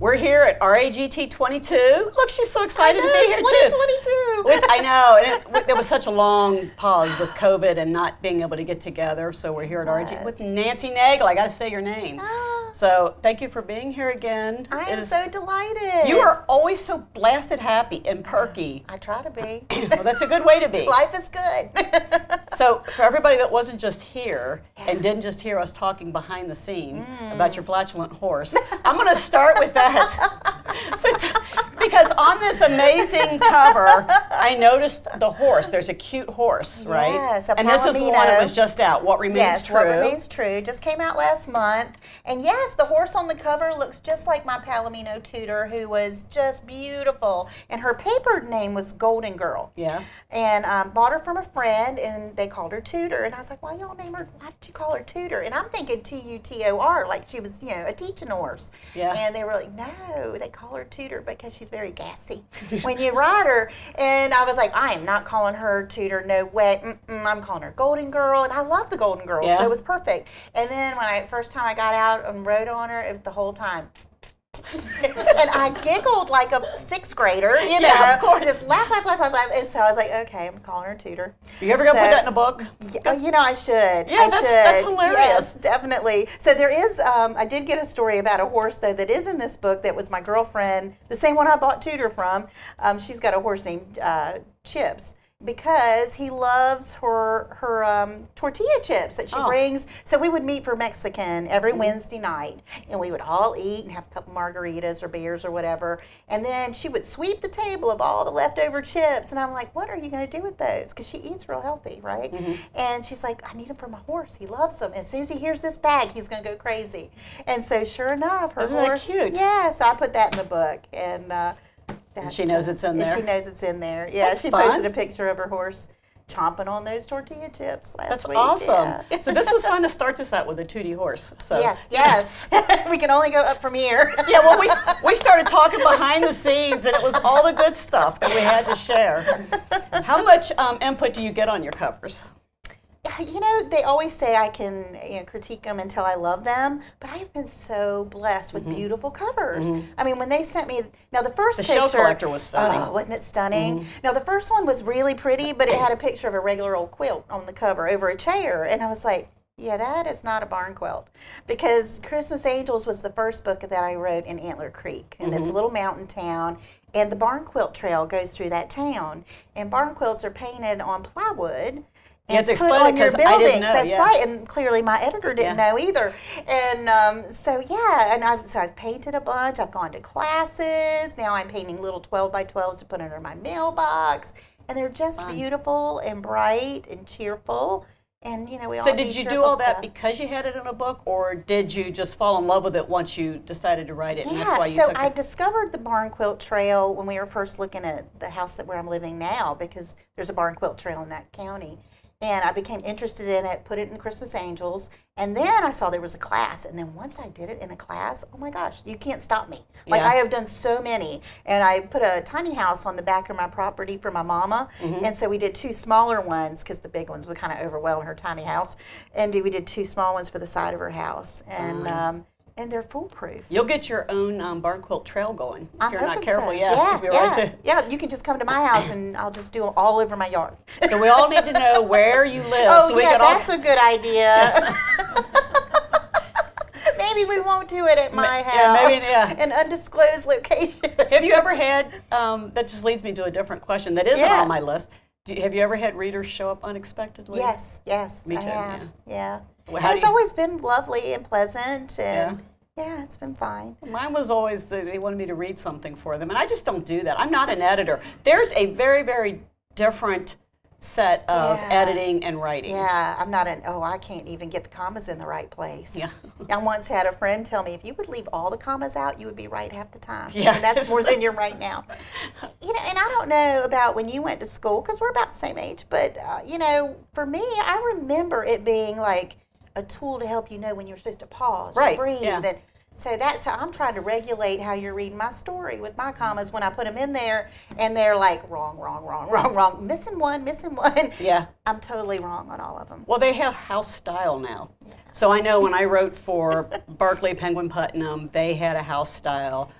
We're here at RAGT22. Look, she's so excited to be here 2022. too. I know, and there was such a long pause with COVID and not being able to get together, so we're here at RAGT with Nancy Naigle. I got to say your name. So thank you for being here again. I am so delighted. You are always so blasted happy and perky. I try to be. Well, that's a good way to be. Life is good. So for everybody that wasn't just here and didn't just hear us talking behind the scenes about your flatulent horse, I'm going to start with that. So because on this amazing cover, I noticed the horse. There's a cute horse, right? Yes, a and this is the one that was just out. What Remains True. What Remains True just came out last month. And yes, the horse on the cover looks just like my Palomino tutor, who was just beautiful. And her paper name was Golden Girl. Yeah. And bought her from a friend, and they called her Tutor. And I was like, why y'all name her? Why did you call her Tutor? And I'm thinking Tutor, like she was, a teaching horse. Yeah. And they were like, no, they call her Tutor because she's very gassy when you ride her. And I was like, I am not calling her Tutor, no way. I'm calling her Golden Girl. And I love the Golden Girl, so it was perfect. And then when first time I got out and rode on her, it was the whole time. And I giggled like a sixth grader, Yeah, of course. just laugh. And so I was like, okay, I'm calling her Tutor. Are you ever going to put that in a book? I should. Yeah, that's hilarious. Yes, definitely. So there is, I did get a story about a horse, though, that is in this book that was my girlfriend, the same one I bought Tutor from. She's got a horse named Chips, because he loves her tortilla chips that she brings. So we would meet for Mexican every Wednesday night, and we would all eat and have a couple margaritas or beers or whatever. And then she would sweep the table of all the leftover chips, and I'm like, what are you going to do with those? Because she eats real healthy, right? And she's like, I need them for my horse. He loves them. As soon as he hears this bag, he's going to go crazy. And so sure enough, her horse. Isn't that cute? Yeah, so I put that in the book. And she knows it's in there. And she knows it's in there. Yeah, That's she fun. posted a picture of her horse chomping on those tortilla chips last week. That's awesome. Yeah. So this was fun to start this out with a Tootie horse. So Yes. We can only go up from here. Yeah, well, we started talking behind the scenes, and it was all the good stuff that we had to share. How much input do you get on your covers? They always say I can critique them until I love them, but I have been so blessed with beautiful covers. I mean, when they sent me, now the first picture. The Shell Collector was stunning. Oh, wasn't it stunning? Now the first one was really pretty, but it had a picture of a regular old quilt on the cover over a chair, and I was like, yeah, that is not a barn quilt, because Christmas Angels was the first book that I wrote in Antler Creek, and it's a little mountain town, and the barn quilt trail goes through that town, and barn quilts are painted on plywood. You have to put explain on it because your I buildings. didn't know. That's right, and clearly my editor didn't know either. And so yeah, and I've painted a bunch. I've gone to classes. Now I'm painting little 12 by 12s to put under my mailbox, and they're just beautiful and bright and cheerful. And we all. So did you do all that because you had it in a book, or did you just fall in love with it once you decided to write it? Yeah, and that's why you so took I discovered the barn quilt trail when we were first looking at the house where I'm living now, because there's a barn quilt trail in that county. And I became interested in it, put it in Christmas Angels, and then I saw there was a class. And then once I did it in a class, oh my gosh, you can't stop me. Like I have done so many. And I put a tiny house on the back of my property for my mama. And so we did 2 smaller ones, because the big ones would kind of overwhelm her tiny house. And we did 2 small ones for the side of her house. And they're foolproof. You'll get your own barn quilt trail going if you're not careful. So. Yeah, yeah. You can just come to my house, and I'll just do them all over my yard. So we all need to know where you live. Oh, so we yeah, that's a good idea. Maybe we won't do it at my house. Yeah, maybe, An undisclosed location. Have you ever had, that just leads me to a different question that isn't on my list. Have you ever had readers show up unexpectedly? Yes. Me too, I have. Yeah. Well, and it's always been lovely and pleasant, and yeah, it's been fine. Mine was always they wanted me to read something for them, and I just don't do that. I'm not an editor. There's a very, very different set of editing and writing. Yeah, I'm not I can't even get the commas in the right place. Yeah. I once had a friend tell me, if you would leave all the commas out, you would be right half the time. Yeah. And that's more than you're right now. And I don't know about when you went to school, because we're about the same age, but, for me, I remember it being like a tool to help you know when you're supposed to pause or breathe. Yeah. And so that's how I'm trying to regulate how you're reading my story with my commas when I put them in there, and they're like wrong, missing one. Yeah. I'm totally wrong on all of them. Well, they have house style now. So I know when I wrote for Barclay Penguin Putnam, they had a house style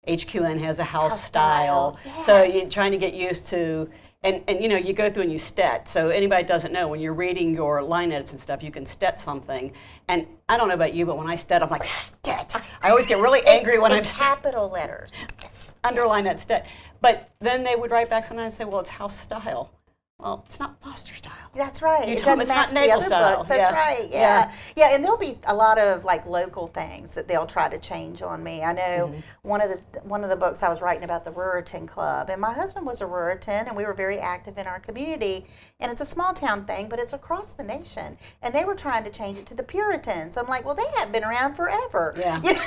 HQN has a house style. style. So Yes. you're trying to get used to, and you know, you go through and you stet. So anybody doesn't know, when you're reading your line edits and stuff, you can stet something. And I don't know about you, but when I stet, I'm like, stet. I always get really angry when I'm capital letters. Yes. Underline that stet. But then they would write back sometimes and say, well, it's house style. Well, it's not Foster style. That's right. You It tell doesn't them it's match not the Naigle other style. books. That's Yeah. right. Yeah. Yeah. Yeah, and there'll be a lot of like local things that they'll try to change on me. I know one of the books I was writing about the Ruritan Club, and my husband was a Ruritan, and we were very active in our community. And it's a small town thing, but it's across the nation. And they were trying to change it to the Puritans. I'm like, well, they have been around forever. Yeah. You know?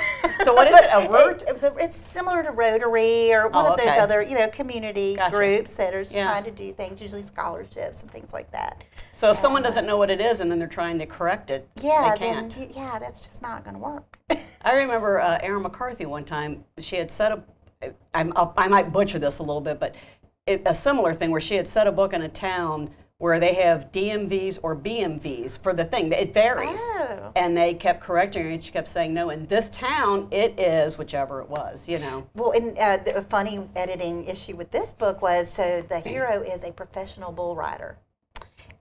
So what is it? A It's similar to Rotary or one of those okay. other, community Gotcha. groups that are Yeah. trying to do things, usually scholarships and things like that. So if someone doesn't know what it is and then they're trying to correct it, Yeah, they can't. then that's just not going to work. I remember Erin McCarthy one time, she had set I might butcher this a little bit, but a similar thing where she had set a book in a town where they have DMVs or BMVs for the thing. It varies. Oh. And they kept correcting her, and she kept saying, no, in this town, it is whichever it was, Well, and the funny editing issue with this book was, so the hero is a professional bull rider.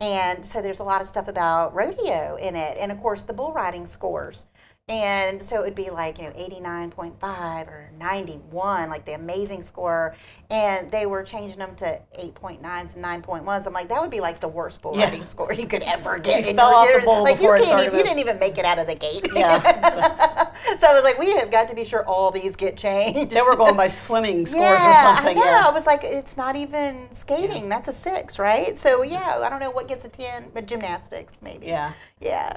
And so there's a lot of stuff about rodeo in it, and of course the bull riding scores. And so it would be like, 89.5 or 91, like the amazing score. And they were changing them to 8.9s and 9.1s. I'm like, that would be like the worst bull riding score you could ever get. You fell off the bull like, before it you started. didn't even make it out of the gate. Yeah. So I was like, we have got to be sure all these get changed. They were going by swimming scores Yeah, or something. I know. Yeah. I was like, it's not even skating. That's a 6, right? So yeah, I don't know what gets a 10, but gymnastics maybe. Yeah. Yeah.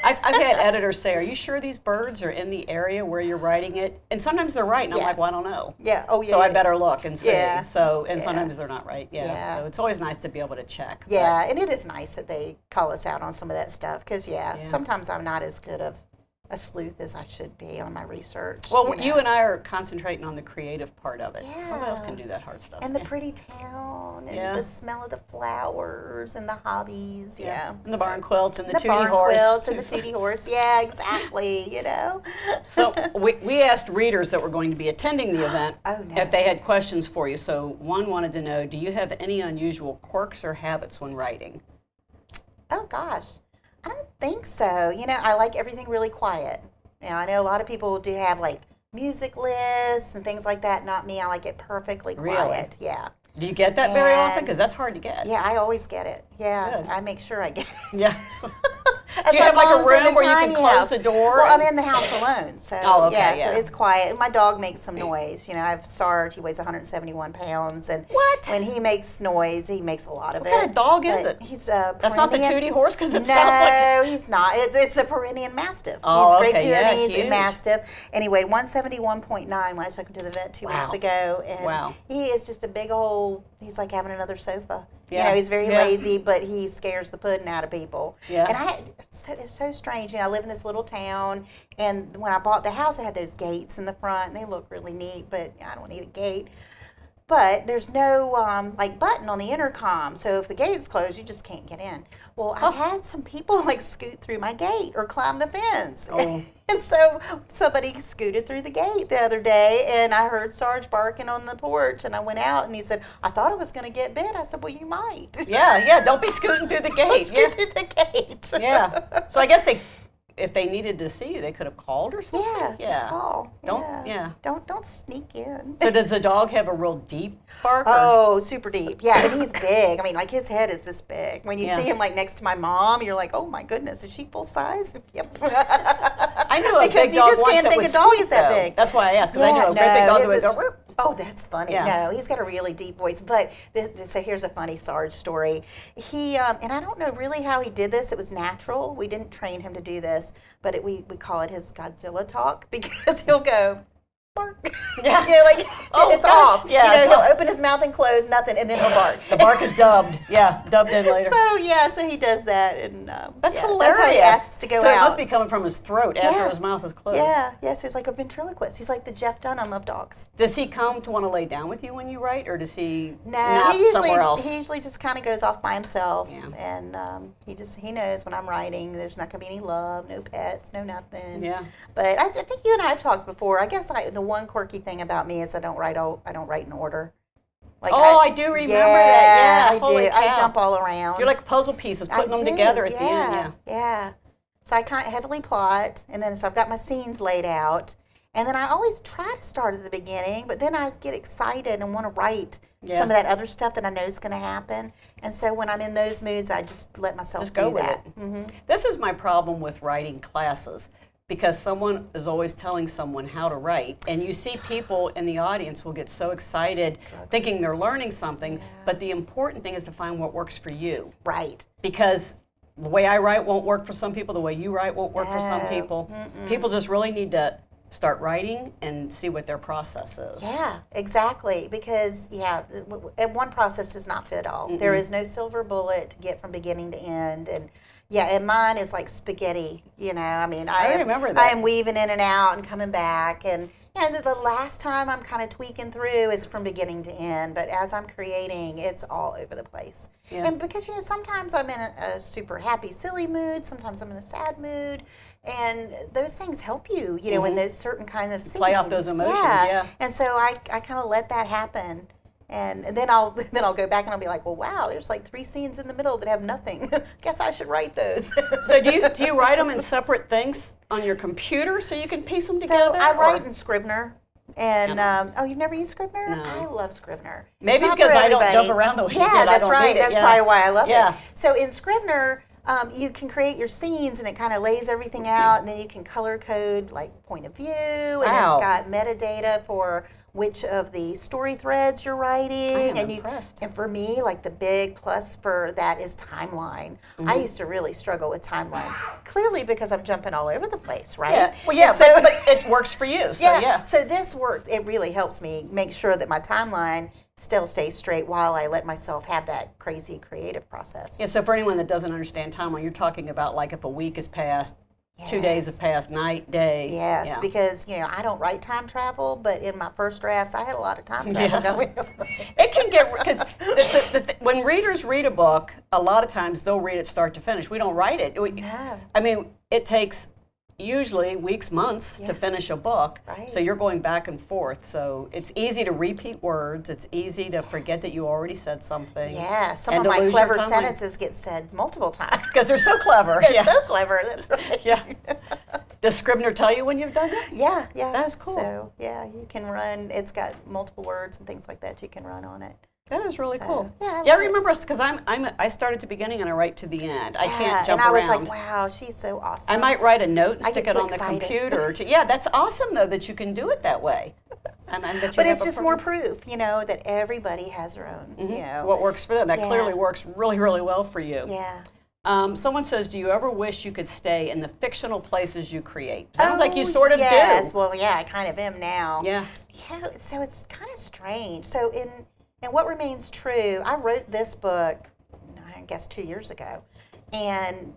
I've had editors say, are you sure these birds are in the area where you're writing it? And sometimes they're right, and I'm Yeah. like, well, I don't know. Yeah. Oh yeah. So I yeah. better look and see. Yeah. So, and Yeah. sometimes they're not right. Yeah. Yeah. So it's always nice to be able to check. Yeah, and it is nice that they call us out on some of that stuff because Yeah. sometimes I'm not as good of a sleuth as I should be on my research. Well, you and I are concentrating on the creative part of it. Yeah. Somebody else can do that hard stuff. and the pretty town and Yeah. the smell of the flowers and the hobbies. Yeah. And the barn quilts and the tootie barn horse. quilts and the tootie horse. Yeah, exactly. So we asked readers that were going to be attending the event Oh, no. if they had questions for you. So one wanted to know, do you have any unusual quirks or habits when writing? Oh gosh, I don't think so. I like everything really quiet. I know a lot of people do have like music lists and things like that. Not me. I like it perfectly quiet. Yeah. Do you get that very often? And- Because that's hard to get. Yeah, I always get it. Yeah, Good. I make sure I get it. Yeah. That's Do you why have like a Mom's in room where you can tiny close house. the door? Well, I'm and- in the house alone, so Oh, okay, yeah, yeah. so it's quiet. My dog makes some noise. I have Sarge. He weighs 171 pounds, and What? when he makes noise, he makes a lot of What it. kind of dog is But it? He's That's not the Pyrenean- tootie horse? Because it No, sounds like... he's not. It's a Pyrenean Mastiff. Oh, He's Great okay, yeah, Pyrenees huge. and Mastiff. And he weighed 171.9 when I took him to the vet 2 weeks Wow. ago. And Wow. he is just a big old, he's like having another sofa. Yeah. He's very Yeah. lazy, but he scares the pudding out of people. Yeah. And it's so strange. I live in this little town, and when I bought the house, it had those gates in the front, and they look really neat, but I don't need a gate. But there's no button on the intercom, so if the gate's closed, you just can't get in. Well, I've had some people scoot through my gate or climb the fence. Oh. And so somebody scooted through the gate the other day, and I heard Sarge barking on the porch, and I went out, and he said, I thought I was going to get bit. I said, well, you might. Yeah, don't be scooting through the gate. Scoot through the gate. Yeah. So I guess if they needed to see you, they could have called or something? Yeah, just call. Yeah. Don't sneak in. So does the dog have a real deep bark? Or? Oh, super deep. Yeah, and he's big. I mean, like his head is this big. When you Yeah. see him next to my mom, you're like, oh my goodness, is she full size? Yep. I knew a because big you dog just once can't that think would a dog squeak, is that though. big. That's why I asked, because I knew a great big dog that would go, "Whoop." Oh, that's funny. Yeah. No, he's got a really deep voice. But so here's a funny Sarge story. He and I don't know really how he did this. It was natural. We didn't train him to do this, but we call it his Godzilla talk because he'll go. Bark. Yeah. Oh, it's gosh. off. Yeah, it's he'll off. open his mouth and close, nothing, and then he'll bark. The bark is dubbed. Yeah, dubbed in later. So he does that, and That's yeah, hilarious. That's how he asks to go so out. it must be coming from his throat after Yeah. his mouth is closed. Yeah, so he's like a ventriloquist. He's like the Jeff Dunham of dogs. Does he come to want to lay down with you when you write, or does he No, nap somewhere else? he usually just kind of goes off by himself, Yeah. and he knows when I'm writing. There's not gonna be any love, no pets, no nothing. Yeah. But I think you and I have talked before. I guess the one quirky thing about me is I don't write in order. Like I do remember that. Yeah, I holy do. cow. I jump all around. You're like puzzle pieces, putting them together at the end. Yeah. Yeah. So I kind of heavily plot, and then so I've got my scenes laid out, and then I always try to start at the beginning, but then I get excited and want to write some of that other stuff that I know is going to happen. And so when I'm in those moods, I just let myself just go do with that. it. Mm-hmm. This is my problem with writing classes, because someone is always telling someone how to write, and you see people in the audience will get so excited thinking they're learning something, but the important thing is to find what works for you. Right. Because the way I write won't work for some people, the way you write won't work for some people. People just really need to start writing and see what their process is. Yeah, exactly. Because, one process does not fit all. There is no silver bullet to get from beginning to end. And mine is like spaghetti, I mean, I remember that. I am weaving in and out and coming back. And the last time I'm kind of tweaking through is from beginning to end. But as I'm creating, it's all over the place. Yeah. And because, sometimes I'm in a super happy, silly mood. Sometimes I'm in a sad mood. And those things help you, in those certain kinds of scenes. Play off those emotions, yeah. And so I kind of let that happen. And then I'll go back and I'll be like, well, wow, there's like 3 scenes in the middle that have nothing. Guess I should write those. So do you write them in separate things on your computer so you can piece them together? So I write in Scrivener. And you've never used Scrivener? No. I love Scrivener. Maybe because I don't jump around the way you did. That's right. That's probably why I love it. So in Scrivener, you can create your scenes, and it kind of lays everything out, and then you can color code like point of view, and it's got metadata for which of the story threads you're writing. I'm impressed. And for me, like the big plus for that is timeline. I used to really struggle with timeline, clearly because I'm jumping all over the place, right? Yeah. Well, yeah, so, but it works for you. So So this work, it really helps me make sure that my timeline still stays straight while I let myself have that crazy creative process. Yeah, so for anyone that doesn't understand timeline, you're talking about like if a week has passed, 2 days have passed, night, day. Yes, because, I don't write time travel, but in my first drafts, I had a lot of time travel going on. It can get, because when readers read a book, a lot of times they'll read it start to finish. We don't write it. I mean, it takes usually weeks, months to finish a book. Right. So you're going back and forth. So it's easy to repeat words. It's easy to forget that you already said something. Yeah, some of my clever sentences get said multiple times. Because they're so clever. They're so clever, that's right. Yeah. Does Scrivener tell you when you've done that? Yeah. That's cool. So, you can run, it's got multiple words and things like that you can run on it. That is really cool. Yeah, I remember us, because I start at the beginning and I write to the end. I can't jump around. And I was like, wow, she's so awesome. I might write a note and stick it on the computer. That's awesome, though, that you can do it that way. But it's just more proof, that everybody has their own, what works for them. That clearly works really, really well for you. Yeah. Someone says, do you ever wish you could stay in the fictional places you create? Sounds like you sort of do. Yes, well, I kind of am now. Yeah. So it's kind of strange. So in What Remains True, I wrote this book, I guess 2 years ago, and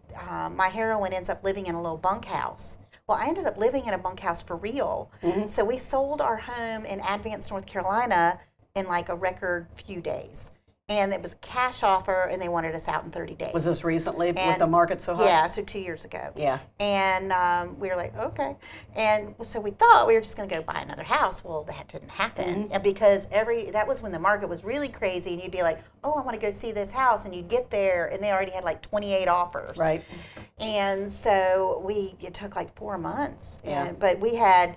my heroine ends up living in a little bunkhouse. Well, I ended up living in a bunkhouse for real. So we sold our home in Advance, North Carolina in like a record few days. And it was a cash offer, and they wanted us out in 30 days. Was this recently with the market so high? Yeah, so 2 years ago. Yeah. And we were like, okay. And so we thought we were just going to go buy another house. Well, that didn't happen. And because that was when the market was really crazy, and you'd be like, oh, I want to go see this house. And you'd get there, and they already had like 28 offers. Right. And so it took like 4 months. Yeah. But we had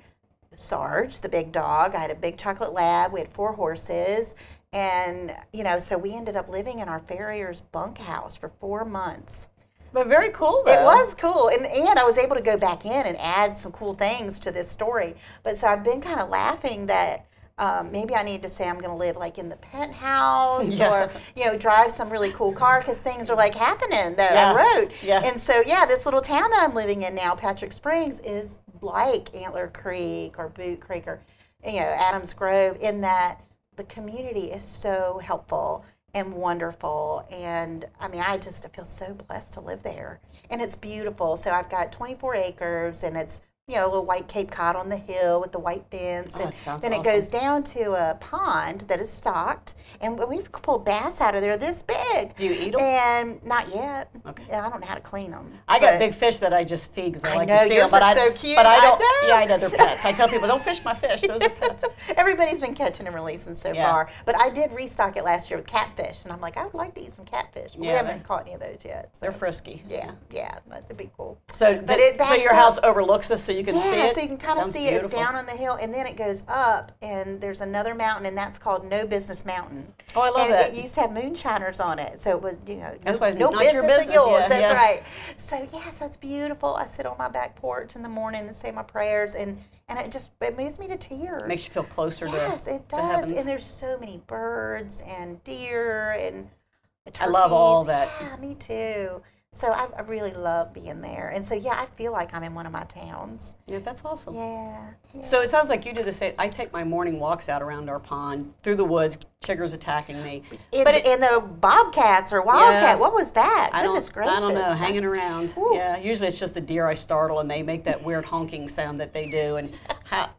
Sarge, the big dog. I had a big chocolate lab. We had 4 horses. And, so we ended up living in our farrier's bunkhouse for 4 months. But very cool, though. It was cool. And I was able to go back in and add some cool things to this story. But so I've been kind of laughing that maybe I need to say I'm going to live like in the penthouse or, drive some really cool car because things are like happening that I wrote. Yeah. And so, this little town that I'm living in now, Patrick Springs, is like Antler Creek or Boot Creek or, Adams Grove in that the community is so helpful and wonderful, and I feel so blessed to live there, and it's beautiful. So I've got 24 acres, and it's you know, a little white Cape Cod on the hill with the white fence. Oh, And that sounds then awesome. it goes down to a pond that is stocked. And we've pulled bass out of there this big. Do you eat them? And not yet. Okay. Yeah, I don't know how to clean them. I got big fish that I just feed because I like know, to see yours them. But are I, so cute. But I don't. I know. Yeah, I know they're pets. I tell people, don't fish my fish. Those are pets. Everybody's been catching and releasing so Yeah. far. But I did restock it last year with catfish. And I'm like, I would like to eat some catfish. But we Yeah, haven't caught any of those yet. So. They're frisky. Yeah, that'd be cool. So, so your backs house up. overlooks this, so you can see it. So you can kind of Sounds see it. It's beautiful. down on the hill, and then it goes up, and there's another mountain, and that's called No Business Mountain. Oh, I love and that. It used to have moonshiners on it, so it was, you know, That's why no not business your of business, yours. yeah, That's yeah. right. So yeah, so it's beautiful. I sit on my back porch in the morning and say my prayers, and it moves me to tears. Makes you feel closer Yes, to it the does. heavens. And there's so many birds and deer and I love all turkeys. that. Yeah, me too. So I really love being there. And so, yeah, I feel like I'm in one of my towns. Yeah, that's awesome. Yeah. So it sounds like you do the same. I take my morning walks out around our pond, through the woods, chiggers attacking me. And the bobcats or wildcat, Yeah. what was that? I Goodness gracious. don't know, hanging around. Whew. Yeah, usually it's just the deer I startle and they make that weird honking sound that they do. And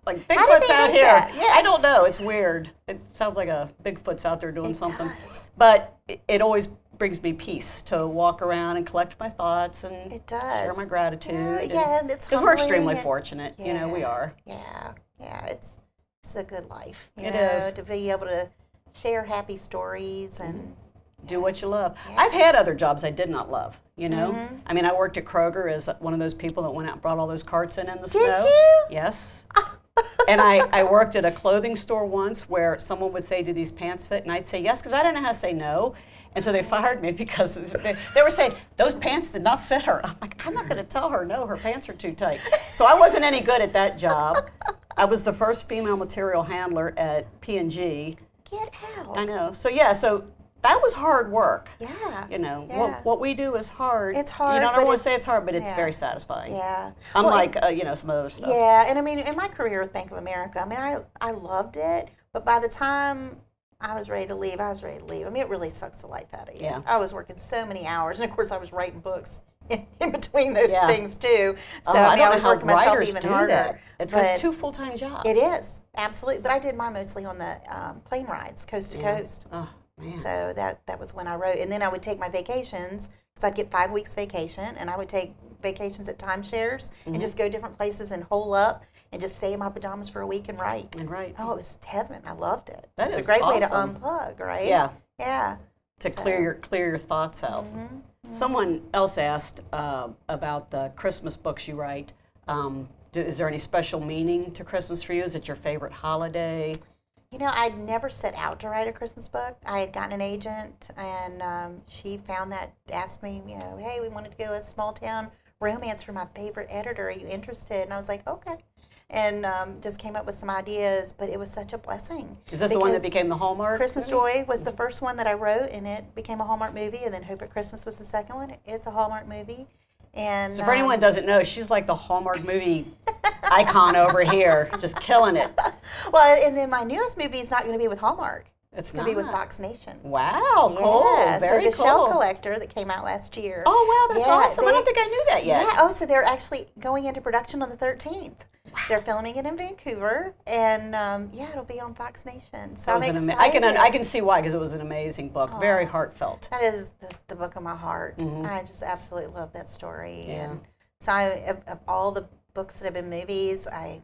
like How do Bigfoot's they out make here. that? Yeah. I don't know, it's weird. It sounds like a Bigfoot's out there doing something. does. But it always brings me peace to walk around and collect my thoughts and It does. share my gratitude. Yeah, and it's because we're humbling extremely and- fortunate. You know, we are. Yeah, it's a good life. It know, is. to be able to share happy stories and Do what you love. Yeah. I've had other jobs I did not love, you know? Mm-hmm. I mean, I worked at Kroger as one of those people that went out and brought all those carts in the snow. Did you? Yes. And I worked at a clothing store once where someone would say, do these pants fit? And I'd say yes, because I didn't know how to say no. And so they fired me because they were saying, those pants did not fit her. I'm like, I'm not going to tell her, no, her pants are too tight. So I wasn't any good at that job. I was the first female material handler at P&G. Get out. I know. So yeah, so that was hard work. Yeah. You know, Yeah. what we do is hard. It's hard, You know, I but don't want to say it's- it's hard, but it's yeah. very satisfying. Yeah. Unlike, you know, some other stuff. Yeah, and I mean, in my career with Bank of America, I mean, I loved it, but by the time I was ready to leave, I was ready to leave. I mean, it really sucks the life out of you. Yeah. I was working so many hours, and of course, I was writing books in between those Yeah. things too. So I I mean, don't I know was how working myself writers even do harder. that. It's but two full-time jobs. it is absolutely. But I did mine mostly on the plane rides, coast to coast. Oh, man. So that was when I wrote, and then I would take my vacations because I'd get 5 weeks vacation, and I would take vacations at timeshares and just go different places and hole up and just stay in my pajamas for a week and write. And right. Oh, it was heaven! I loved it. That It's a is great way to awesome. unplug, right? Yeah. Yeah. To So- clear your thoughts out. Someone else asked about the Christmas books you write. Is there any special meaning to Christmas for you? Is it your favorite holiday? You know, I'd never set out to write a Christmas book. I had gotten an agent, and she found that, asked me, you know, hey, we wanted to go a small town romance for my favorite editor. Are you interested? And I was like, okay. And just came up with some ideas, but it was such a blessing. Is this the one that because became the Hallmark? Christmas movie? Joy was the first one that I wrote, and it became a Hallmark movie, and then Hope at Christmas was the second one. It's a Hallmark movie. And So for anyone that doesn't know, she's like the Hallmark movie icon over here, just killing it. well, and then my newest movie is not going to be with Hallmark. It's going to be with Fox Nation. Wow, cool. Yeah, Very so the cool. Shell Collector that came out last year. Oh, wow, that's Yeah, awesome. I don't they- think I knew that yet. Yeah, oh, so they're actually going into production on the 13th. They're filming it in Vancouver, and yeah, it'll be on Fox Nation. So I'm excited. I can see why, because it was an amazing book, very heartfelt. That is the book of my heart. I just absolutely love that story. Mm-hmm. Yeah. And so of all the books that have been movies, I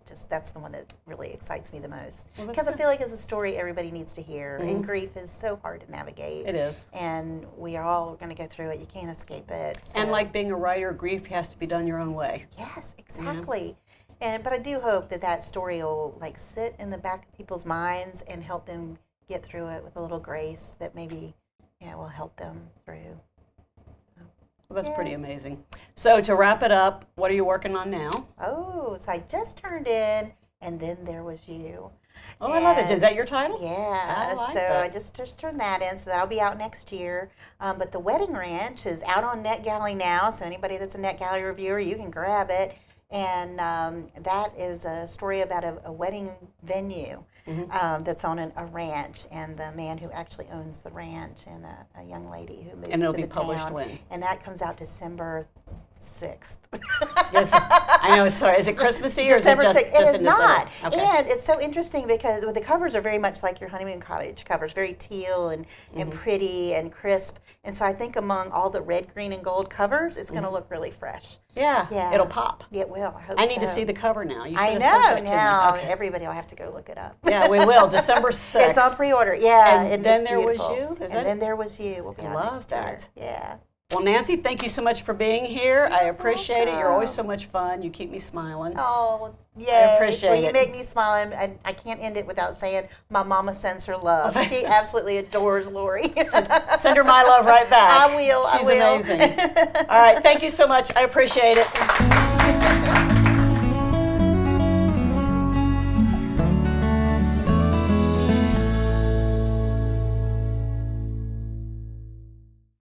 just, that's the one that really excites me the most. Well, that's Because I good. feel like it's a story everybody needs to hear, and grief is so hard to navigate. It is. And we are all going to go through it. You can't escape it. So. And like being a writer, grief has to be done your own way. Yes, exactly. But I do hope that story will like sit in the back of people's minds and help them get through it with a little grace that maybe will help them through. Well, that's pretty amazing. So to wrap it up, what are you working on now? Oh, so I just turned in, and then there was you. Oh, I love it. Is that your title? Yeah, I like so that. I just turned that in, so that'll be out next year. But the Wedding Ranch is out on NetGalley now, so anybody that's a NetGalley reviewer, you can grab it. And that is a story about a wedding venue that's on a ranch, and the man who actually owns the ranch, and a young lady who moves And it'll to be the published town. when? And that comes out December 6th. Yes, I know. Sorry, is it Christmassy or December is it 6th. just It is in not. December? Okay. And it's so interesting because the covers are very much like your honeymoon cottage covers, very teal and pretty and crisp. And so I think among all the red, green, and gold covers, it's going to look really fresh. Yeah, it'll pop. Yeah, it will. I hope I need to so. see the cover now. You should I have know sent it to now. me. Okay. Everybody will have to go look it up. Yeah, we will. December 6th. It's on pre-order. Yeah, And it's Then There Was beautiful. You? And Then There Was You will be I on love next year. that. Yeah. Well, Nancy, thank you so much for being here. I appreciate it. You're welcome. always so much fun. You keep me smiling. Oh, yay. I appreciate well, you it. make me smile, and I can't end it without saying my mama sends her love. She absolutely adores Lori. Send her my love right back. I will. She's I will. amazing. All right. Thank you so much. I appreciate it.